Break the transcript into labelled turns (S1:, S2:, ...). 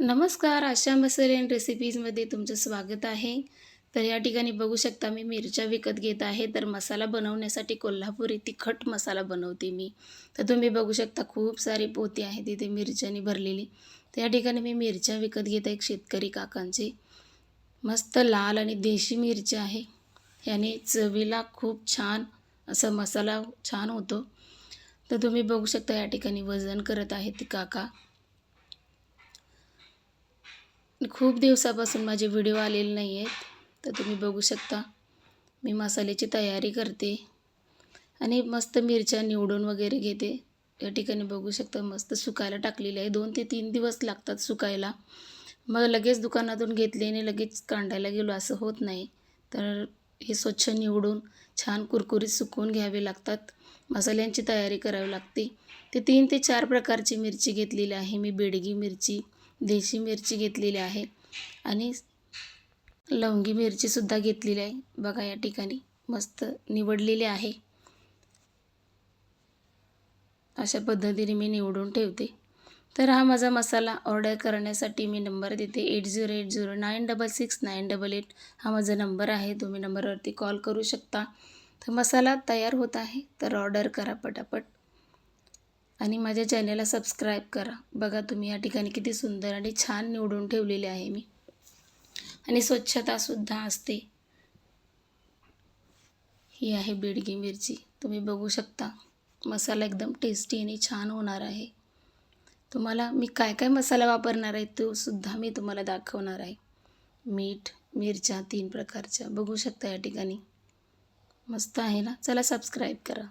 S1: नमस्कार, आशा मसाले अँड रेसिपीजमध्ये तुमचं स्वागत आहे. तर या ठिकाणी बघू शकता मी मिरच्या विकत घेत आहे. तर मसाला बनवण्यासाठी कोल्हापुरी तिखट मसाला बनवते मी. तर तुम्ही बघू शकता खूप सारी पोती आहे तिथे मिरच्यानी भरलेली. तर या ठिकाणी मी मिरच्या विकत घेत आहे एक शेतकरी काकांचे. मस्त लाल आणि देशी मिरच्या आहे. याने चवीला खूप छान असा मसाला छान होतो. तर तुम्ही बघू शकता या ठिकाणी वजन करत आहेत ते काका. खूप दिवसापासून माझे व्हिडिओ आलेले नाही आहेत. तर तुम्ही बघू शकता मी मसाल्याची तयारी करते आणि मस्त मिरच्या निवडून वगैरे घेते. या ठिकाणी बघू शकता मस्त सुकायला टाकलेले आहे. 2 ते 3 दिवस लागतात सुकायला. मग लगेच दुकानातून घेतले आणि लगेच कांडायला गेलो असं होत नाही. तर हे स्वच्छ निवडून छान कुरकुरीत सुकवून घ्यावे लागतात. मसाल्यांची तयारी करावी लागते. ते 3 ते 4 प्रकारची मिरची घेतलेली आहे मी. बेडगी मिरची, देशी मिरची घेतलेली आहे आणि लवंगी मिरचीसुद्धा घेतलेली आहे. बघा या ठिकाणी मस्त निवडलेली आहे. अशा पद्धतीने मी निवडून ठेवते. तर हा माझा मसाला ऑर्डर करण्यासाठी मी नंबर देते 8080966988 हा माझा नंबर आहे. तुम्ही नंबरवरती कॉल करू शकता. तर मसाला तयार होत आहे. तर ऑर्डर करा पटापट आणि माझ्या चॅनलला सबस्क्राईब करा. बघा तुम्ही या ठिकाणी किती सुंदर आणि छान निवडून ठेवलेले आहे मी आणि स्वच्छतासुद्धा असते. ही आहे बेडगी मिरची. तुम्ही बघू शकता मसाला एकदम टेस्टी आणि छान होणार आहे. तुम्हाला मी काय काय मसाला वापरणार आहे तो सुद्धा मी तुम्हाला दाखवणार आहे. मीठ, मिरच्या 3 प्रकारच्या बघू शकता या ठिकाणी. मस्त आहे ना? चला सबस्क्राईब करा.